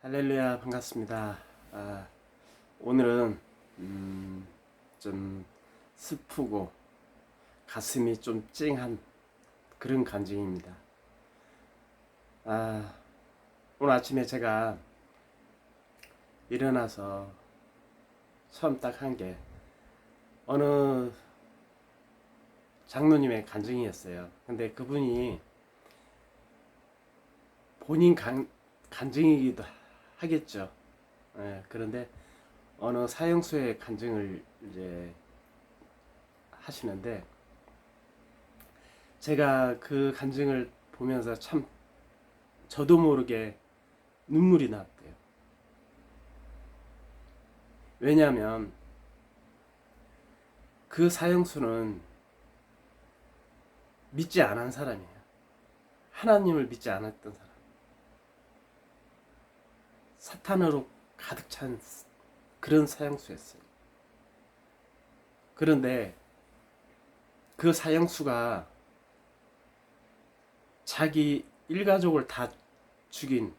할렐루야, 반갑습니다. 오늘은 좀 슬프고 가슴이 좀 찡한 그런 간증입니다. 오늘 아침에 제가 일어나서 처음 딱 한 게 어느 장로님의 간증이었어요. 근데 그분이 본인 간증이기도 하겠죠. 그런데 어느 사형수의 간증을 이제 하시는데, 제가 그 간증을 보면서 참 저도 모르게 눈물이 났대요. 왜냐하면 그 사형수는 믿지 않은 사람이에요. 하나님을 믿지 않았던 사람. 사탄으로 가득 찬 그런 사형수였어요. 그런데 그 사형수가 자기 일가족을 다 죽인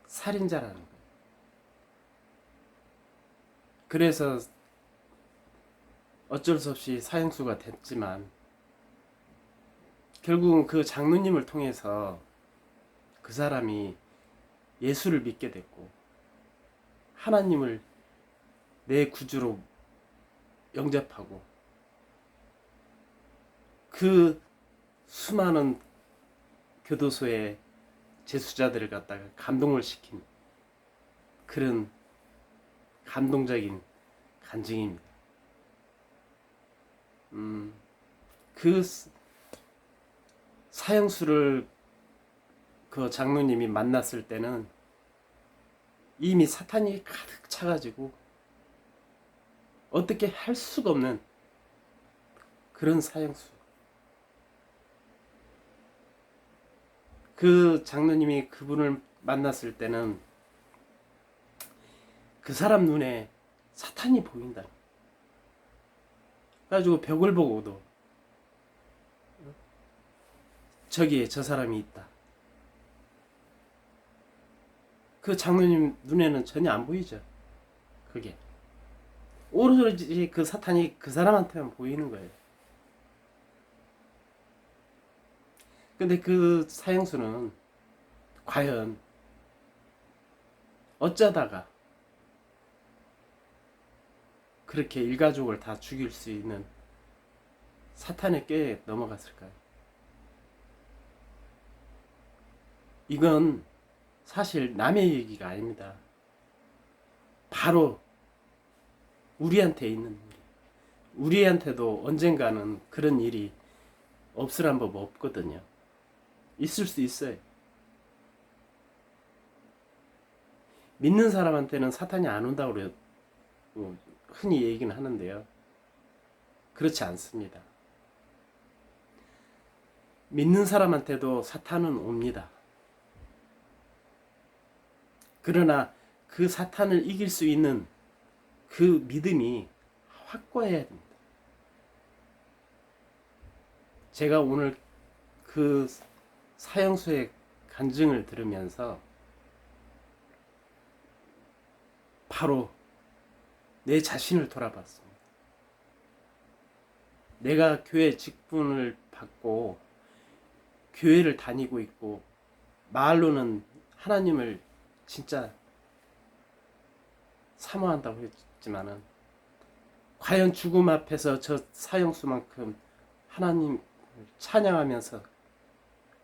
살인자라는 거예요. 그래서 어쩔 수 없이 사형수가 됐지만, 결국은 그 장로님을 통해서 그 사람이 예수를 믿게 됐고, 하나님을 내 구주로 영접하고, 그 수많은 교도소의 재수자들을 갖다가 감동을 시킨 그런 감동적인 간증입니다. 그 사형수를 그 장로님이 만났을 때는 이미 사탄이 가득 차가지고 어떻게 할 수가 없는 그런 사형수. 그 장로님이 그분을 만났을 때는 그 사람 눈에 사탄이 보인다. 그래가지고 벽을 보고도 저기에 저 사람이 있다. 그 장로님 눈에는 전혀 안 보이죠. 그게 오로지 그 사탄이 그 사람한테만 보이는 거예요. 근데 그 사형수는 과연 어쩌다가 그렇게 일가족을 다 죽일 수 있는 사탄의 꾀에 넘어갔을까요? 이건 사실 남의 얘기가 아닙니다. 바로 우리한테 있는 일. 우리한테도 언젠가는 그런 일이 없으란 법 없거든요. 있을 수 있어요. 믿는 사람한테는 사탄이 안 온다고 그래요. 흔히 얘기는 하는데요. 그렇지 않습니다. 믿는 사람한테도 사탄은 옵니다. 그러나 그 사탄을 이길 수 있는 그 믿음이 확고해야 됩니다. 제가 오늘 그 사형수의 간증을 들으면서 바로 내 자신을 돌아봤습니다. 내가 교회 직분을 받고 교회를 다니고 있고 말로는 하나님을 진짜 사모한다고 했지만은, 과연 죽음 앞에서 저 사형수만큼 하나님을 찬양하면서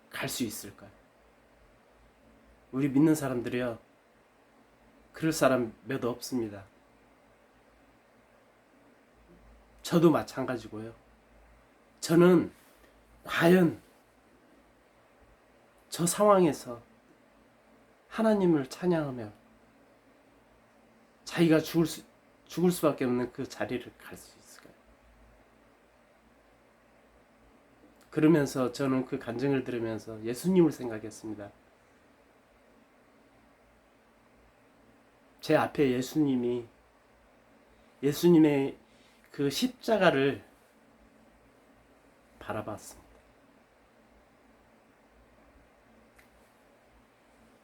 갈 수 있을까요? 우리 믿는 사람들이요, 그럴 사람 몇 없습니다. 저도 마찬가지고요. 저는 과연 저 상황에서 하나님을 찬양하며 자기가 죽을 수밖에 없는 그 자리를 갈 수 있을까요? 그러면서 저는 그 간증을 들으면서 예수님을 생각했습니다. 제 앞에 예수님의 그 십자가를 바라봤습니다.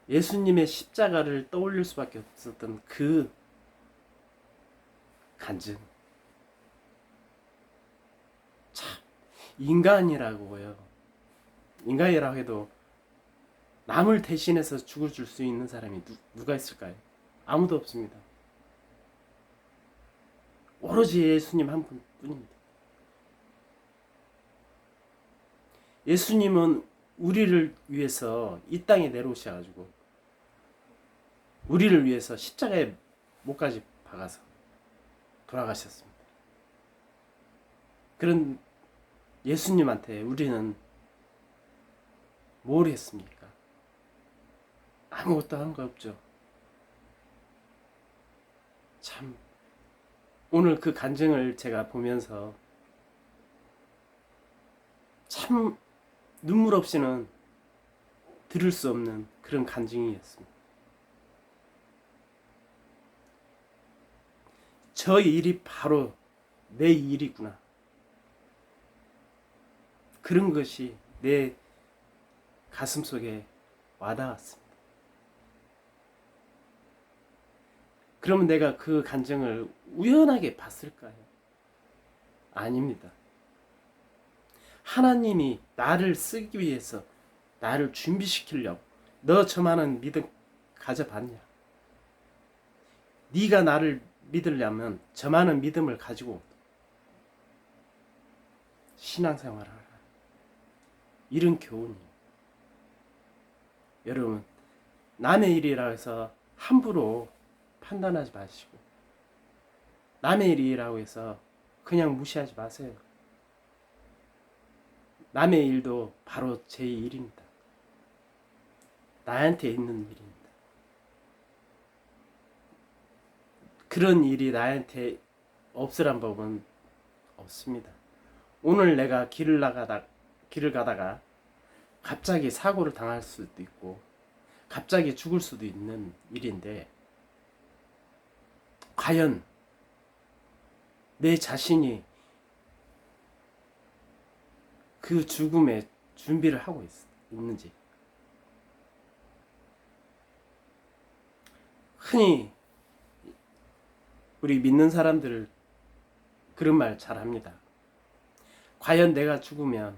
예수님의 십자가를 떠올릴 수밖에 없었던 그 간증. 참, 인간이라고요. 인간이라고 해도 남을 대신해서 죽을 줄 수 있는 사람이 누가 있을까요? 아무도 없습니다. 오로지 예수님 한 분뿐입니다. 예수님은 우리를 위해서 이 땅에 내려오셔가지고 우리를 위해서 십자가에 목까지 박아서 돌아가셨습니다. 그런 예수님한테 우리는 뭘 했습니까? 아무것도 한 거 없죠. 참, 오늘 그 간증을 제가 보면서 참 눈물 없이는 들을 수 없는 그런 간증이었습니다. 저 일이 바로 내 일이구나. 그런 것이 내 가슴 속에 와닿았습니다. 그러면 내가 그 간증을 우연하게 봤을까요? 아닙니다. 하나님이 나를 쓰기 위해서 나를 준비시키려고 너 저만한 믿음 가져봤냐? 네가 나를 믿으려면 저만한 믿음을 가지고 신앙생활을 하라. 이런 교훈이에요. 여러분, 남의 일이라 해서 함부로 판단하지 마시고 남의 일이라고 해서 그냥 무시하지 마세요. 남의 일도 바로 제 일입니다. 나한테 있는 일입니다. 그런 일이 나한테 없으란 법은 없습니다. 오늘 내가 길을 가다가 갑자기 사고를 당할 수도 있고 갑자기 죽을 수도 있는 일인데 과연 내 자신이 그 죽음에 준비를 하고 있는지. 흔히 우리 믿는 사람들 그런 말 잘합니다. 과연 내가 죽으면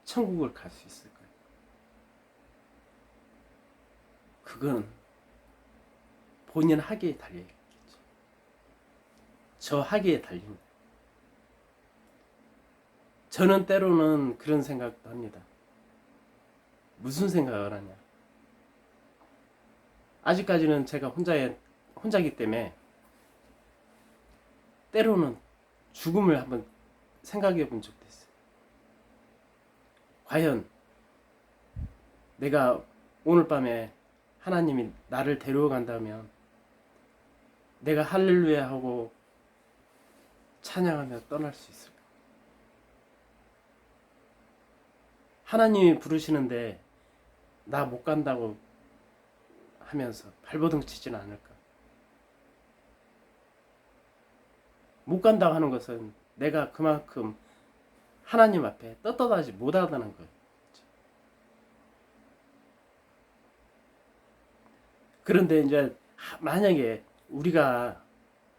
천국을 갈 수 있을까요? 그건 본인 학위에 달려있겠죠. 저 학위에 달립니다. 저는 때로는 그런 생각도 합니다. 무슨 생각을 하냐? 아직까지는 제가 혼자기 때문에 때로는 죽음을 한번 생각해 본 적도 있어요. 과연 내가 오늘 밤에 하나님이 나를 데려간다면 내가 할렐루야 하고 찬양하며 떠날 수 있을까? 하나님이 부르시는데 나 못 간다고 하면서 발버둥 치지는 않을까? 못 간다고 하는 것은 내가 그만큼 하나님 앞에 떳떳하지 못하다는 거예요. 그런데 이제 만약에 우리가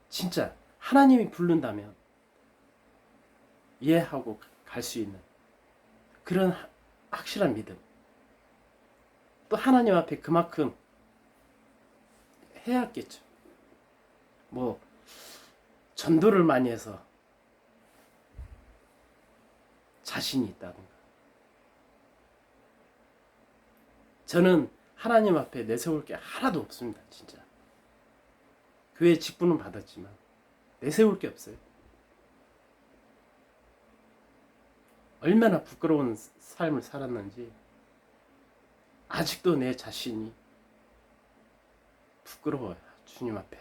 진짜 하나님이 부른다면 이해하고 갈 수 있는 그런 확실한 믿음, 또 하나님 앞에 그만큼 해야겠죠. 뭐 전도를 많이 해서 자신이 있다든가. 저는 하나님 앞에 내세울 게 하나도 없습니다. 진짜 교회 직분은 받았지만 내세울 게 없어요. 얼마나 부끄러운 삶을 살았는지 아직도 내 자신이 부끄러워요. 주님 앞에.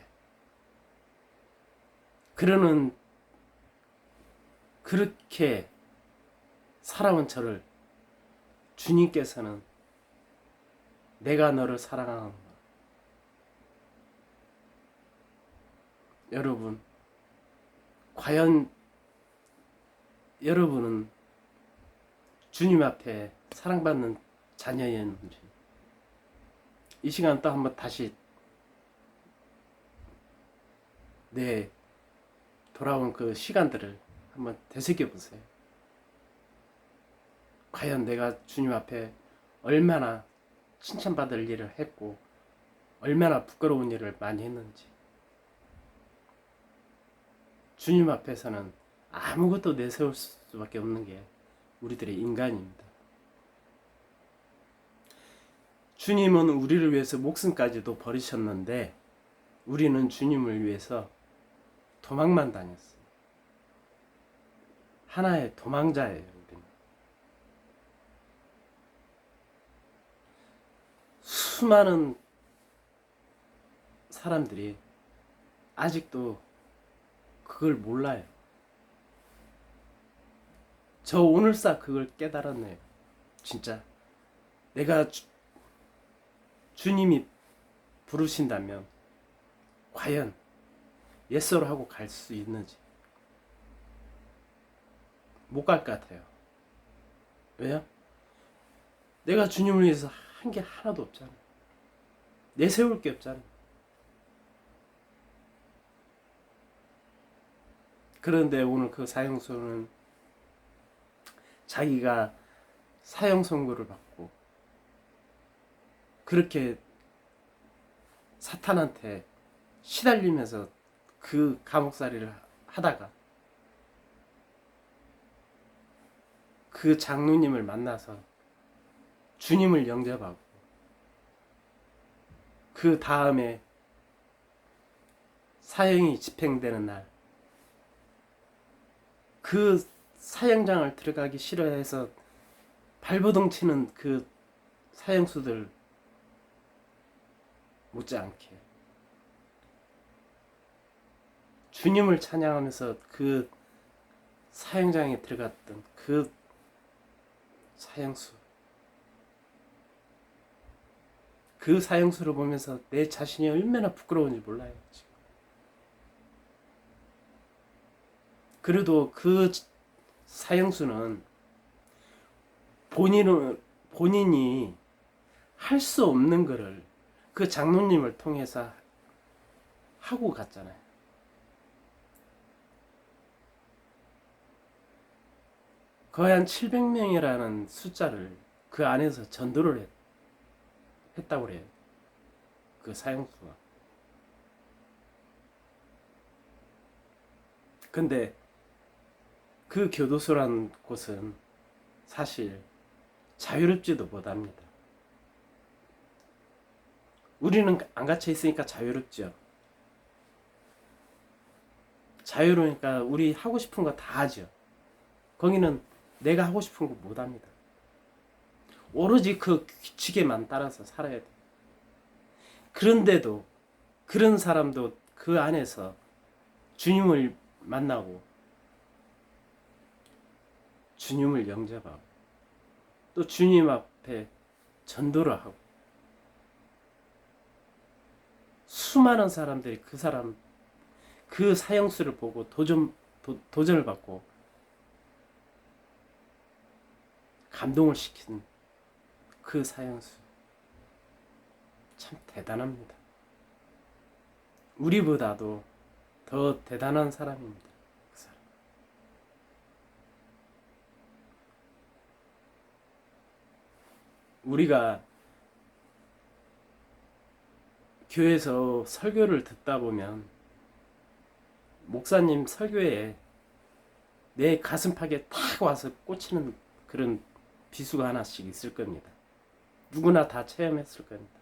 그렇게 살아온 저를 주님께서는 내가 너를 사랑하는 것. 여러분, 과연 여러분은 주님 앞에 사랑받는 자녀였는지, 이 시간 또 한번 다시 내 돌아온 그 시간들을 한번 되새겨 보세요. 과연 내가 주님 앞에 얼마나 칭찬받을 일을 했고 얼마나 부끄러운 일을 많이 했는지. 주님 앞에서는 아무것도 내세울 수밖에 없는 게 우리들의 인간입니다. 주님은 우리를 위해서 목숨까지도 버리셨는데 우리는 주님을 위해서 도망만 다녔어요. 하나의 도망자예요. 우리는. 수많은 사람들이 아직도 그걸 몰라요. 저 오늘사 그걸 깨달았네요. 진짜 내가 주님이 부르신다면 과연 예스로 하고 갈 수 있는지. 못 갈 것 같아요. 왜요? 내가 주님을 위해서 한 게 하나도 없잖아. 내세울 게 없잖아. 그런데 오늘 그 사형수는 자기가 사형 선고를 받고 그렇게 사탄한테 시달리면서 그 감옥살이를 하다가 그 장로님을 만나서 주님을 영접하고 그 다음에 사형이 집행되는 날 그 사형장을 들어가기 싫어해서 발버둥 치는 그 사형수들 못지않게 주님을 찬양하면서 그 사형장에 들어갔던 그 사형수, 그 사형수를 보면서 내 자신이 얼마나 부끄러운지 몰라요. 지금. 그래도 그 사형수는 본인이 할 수 없는 거를 그 장로님을 통해서 하고 갔잖아요. 거의 한 700명이라는 숫자를 그 안에서 전도를 했다고 그래요. 그 사형수가. 근데 그 교도소란 곳은 사실 자유롭지도 못합니다. 우리는 안 갇혀 있으니까 자유롭죠. 자유로우니까 우리 하고 싶은 거 다 하죠. 거기는 내가 하고 싶은 거 못 합니다. 오로지 그 규칙에만 따라서 살아야 돼. 그런데도 그런 사람도 그 안에서 주님을 만나고 주님을 영접하고 또 주님 앞에 전도를 하고 수많은 사람들이 그 사형수를 보고 도전을 받고 감동을 시킨 그 사형수 참 대단합니다. 우리보다도 더 대단한 사람입니다. 그 사람. 우리가 교회에서 설교를 듣다 보면 목사님 설교에 내 가슴팍에 탁 와서 꽂히는 그런 비수가 하나씩 있을 겁니다. 누구나 다 체험했을 겁니다.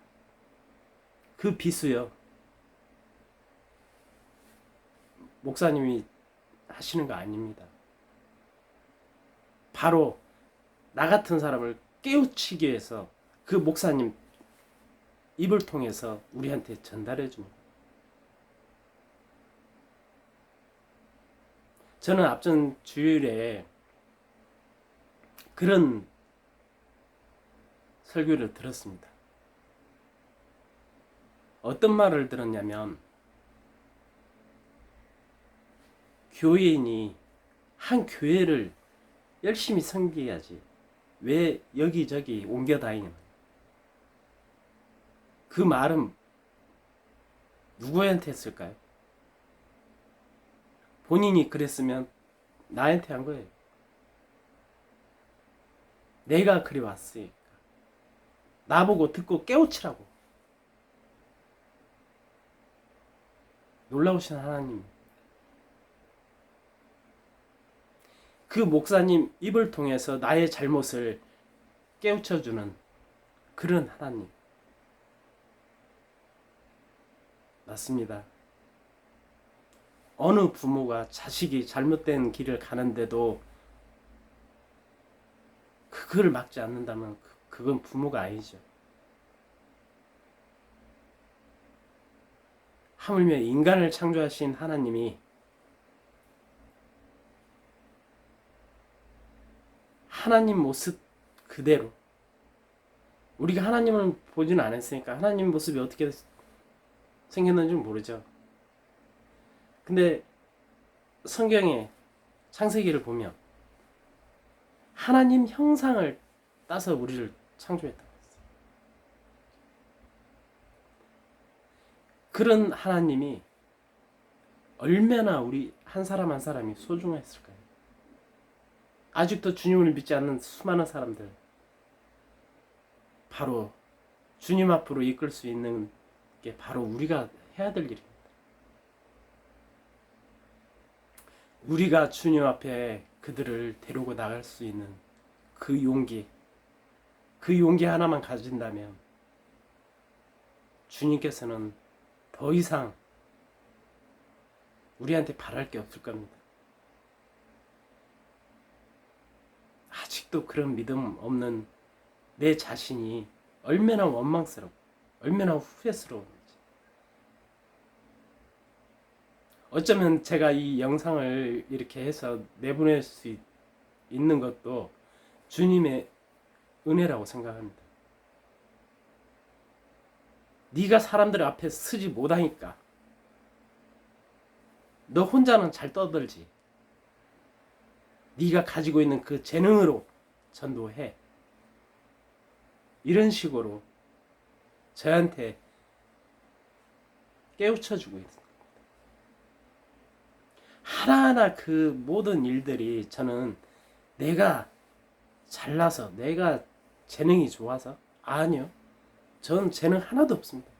그 비수요. 목사님이 하시는 거 아닙니다. 바로 나 같은 사람을 깨우치기 위해서 그 목사님 입을 통해서 우리한테 전달해 줍니다. 저는 앞전 주일에 그런 설교를 들었습니다. 어떤 말을 들었냐면 교인이 한 교회를 열심히 섬겨야지 왜 여기저기 옮겨 다니는 그 말은 누구한테 했을까요? 본인이 그랬으면 나한테 한 거예요. 내가 그리 왔으니까. 나보고 듣고 깨우치라고. 놀라우신 하나님. 그 목사님 입을 통해서 나의 잘못을 깨우쳐주는 그런 하나님. 맞습니다. 어느 부모가 자식이 잘못된 길을 가는데도 그걸 막지 않는다면 그건 부모가 아니죠. 하물며 인간을 창조하신 하나님이 하나님 모습 그대로, 우리가 하나님을 보지는 않았으니까 하나님 모습이 어떻게 생겼는지 모르죠. 근데 성경에 창세기를 보면 하나님 형상을 따서 우리를 창조했다고 했어요. 그런 하나님이 얼마나 우리 한 사람 한 사람이 소중했을까요? 아직도 주님을 믿지 않는 수많은 사람들, 바로 주님 앞으로 이끌 수 있는 게 바로 우리가 해야 될 일입니다. 우리가 주님 앞에 그들을 데리고 나갈 수 있는 그 용기 하나만 가진다면 주님께서는 더 이상 우리한테 바랄 게 없을 겁니다. 아직도 그런 믿음 없는 내 자신이 얼마나 원망스럽고 얼마나 후회스러운지. 어쩌면 제가 이 영상을 이렇게 해서 내보낼 수 있는 것도 주님의 은혜라고 생각합니다. 네가 사람들 앞에 서지 못하니까 너 혼자는 잘 떠들지. 네가 가지고 있는 그 재능으로 전도해. 이런 식으로 저한테 깨우쳐주고 있습니다. 하나하나 그 모든 일들이 저는 내가 잘나서, 내가 재능이 좋아서? 아니요. 전 재능 하나도 없습니다.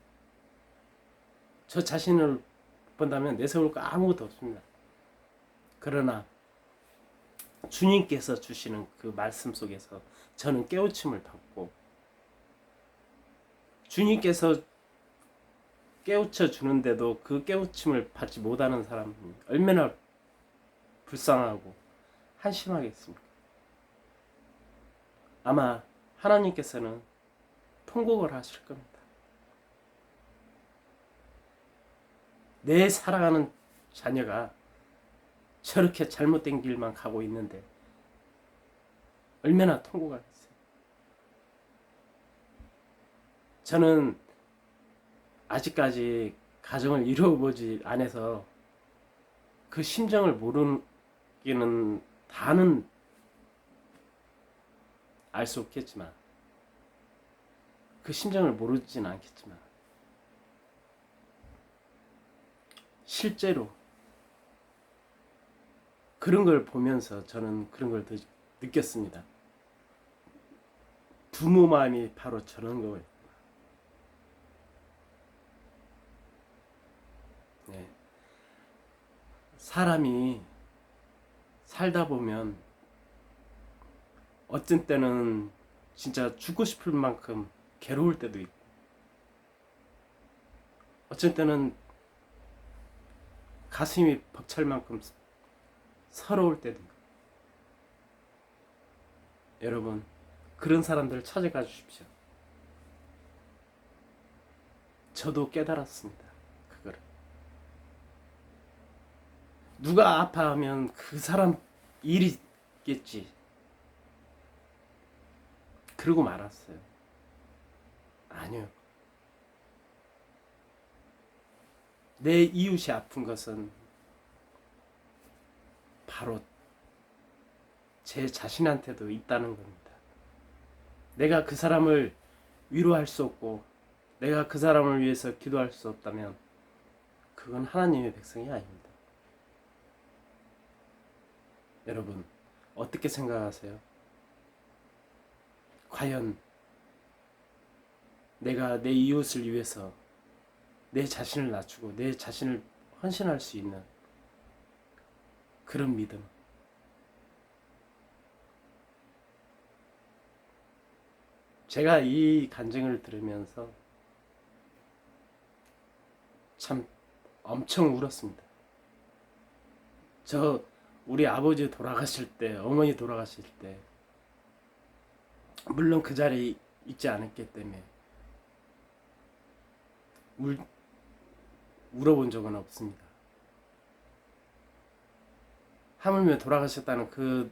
저 자신을 본다면 내세울 거 아무것도 없습니다. 그러나 주님께서 주시는 그 말씀 속에서 저는 깨우침을 받고, 주님께서 깨우쳐 주는데도 그 깨우침을 받지 못하는 사람은 얼마나 불쌍하고 한심하겠습니까? 아마 하나님께서는 통곡을 하실 겁니다. 내 사랑하는 자녀가 저렇게 잘못된 길만 가고 있는데 얼마나 통곡하겠어요. 저는 아직까지 가정을 이루어보지 않아서 그 심정을 모르기는 다는 알 수 없겠지만, 그 심정을 모르진 않겠지만, 실제로 그런 걸 보면서 저는 그런 걸 느꼈습니다. 부모 마음이 바로 저런 거예요. 네. 사람이 살다 보면 어떤 때는 진짜 죽고 싶을 만큼 괴로울 때도 있고, 어쩔 때는 가슴이 벅찰 만큼 서러울 때도 있고. 여러분, 그런 사람들 찾아가 주십시오. 저도 깨달았습니다. 그거를. 누가 아파하면 그 사람 일이겠지. 그러고 말았어요. 아니요. 내 이웃이 아픈 것은 바로 제 자신한테도 있다는 겁니다. 내가 그 사람을 위로할 수 없고 내가 그 사람을 위해서 기도할 수 없다면 그건 하나님의 백성이 아닙니다. 여러분 어떻게 생각하세요? 과연 내가 내 이웃을 위해서 내 자신을 낮추고 내 자신을 헌신할 수 있는 그런 믿음, 제가 이 간증을 들으면서 참 엄청 울었습니다. 우리 아버지 돌아가실 때, 어머니 돌아가실 때, 물론 그 자리에 있지 않았기 때문에 울어본 적은 없습니다. 하물며 돌아가셨다는 그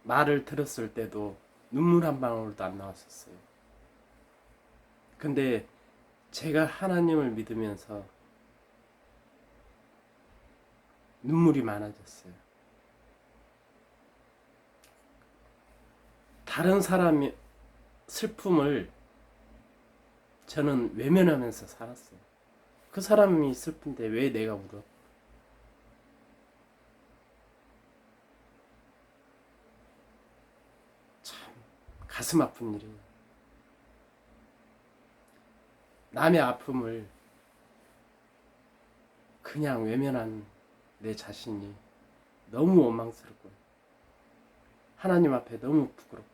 말을 들었을 때도 눈물 한 방울도 안 나왔었어요. 근데 제가 하나님을 믿으면서 눈물이 많아졌어요. 다른 사람의 슬픔을 저는 외면하면서 살았어요. 그 사람이 슬픈데 왜 내가 울어? 참 가슴 아픈 일이에요. 남의 아픔을 그냥 외면한 내 자신이 너무 원망스럽고 하나님 앞에 너무 부끄럽고,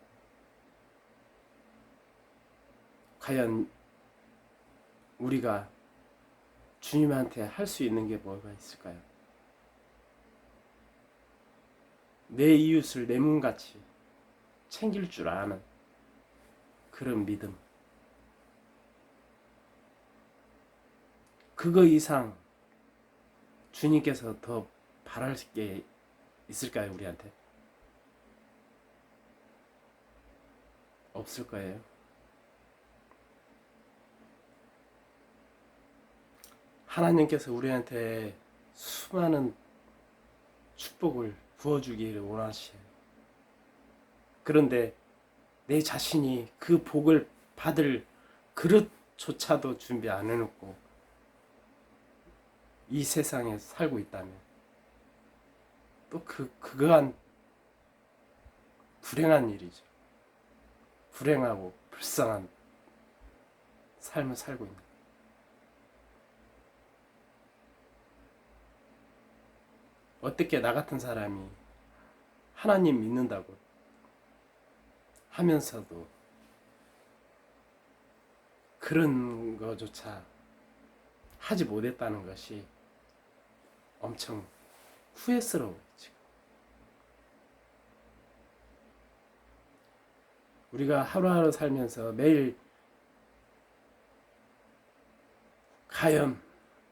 과연 우리가 주님한테 할 수 있는 게 뭐가 있을까요? 내 이웃을 내 몸같이 챙길 줄 아는 그런 믿음, 그거 이상 주님께서 더 바랄 게 있을까요? 우리한테? 없을 거예요. 하나님께서 우리한테 수많은 축복을 부어주기를 원하셔요. 그런데 내 자신이 그 복을 받을 그릇조차도 준비 안 해놓고 이 세상에 살고 있다면 또 그거한 불행한 일이죠. 불행하고 불쌍한 삶을 살고 있는. 어떻게 나 같은 사람이 하나님 믿는다고 하면서도 그런 거조차 하지 못했다는 것이 엄청 후회스러워요, 지금. 우리가 하루하루 살면서 매일 과연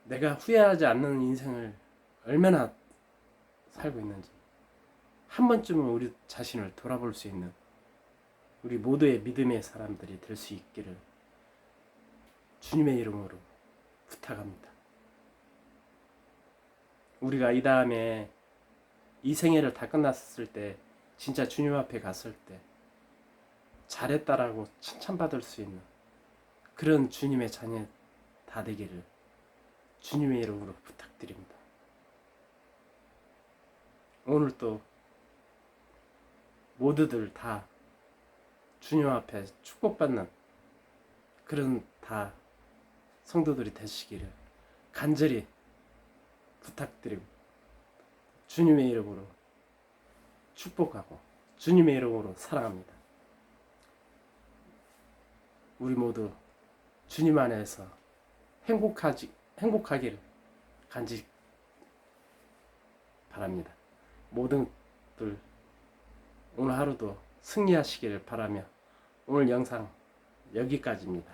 내가 후회하지 않는 인생을 얼마나 살고 있는지 한 번쯤은 우리 자신을 돌아볼 수 있는 우리 모두의 믿음의 사람들이 될 수 있기를 주님의 이름으로 부탁합니다. 우리가 이 다음에 이 생애를 다 끝났을 때 진짜 주님 앞에 갔을 때 잘했다라고 칭찬받을 수 있는 그런 주님의 자녀 다 되기를 주님의 이름으로 부탁드립니다. 오늘 또 모두들 다 주님 앞에 축복받는 그런 다 성도들이 되시기를 간절히 부탁드리고 주님의 이름으로 축복하고 주님의 이름으로 사랑합니다. 우리 모두 주님 안에서 행복하기를 간절히 바랍니다. 모든들 오늘 하루도 승리하시기를 바라며 오늘 영상 여기까지입니다.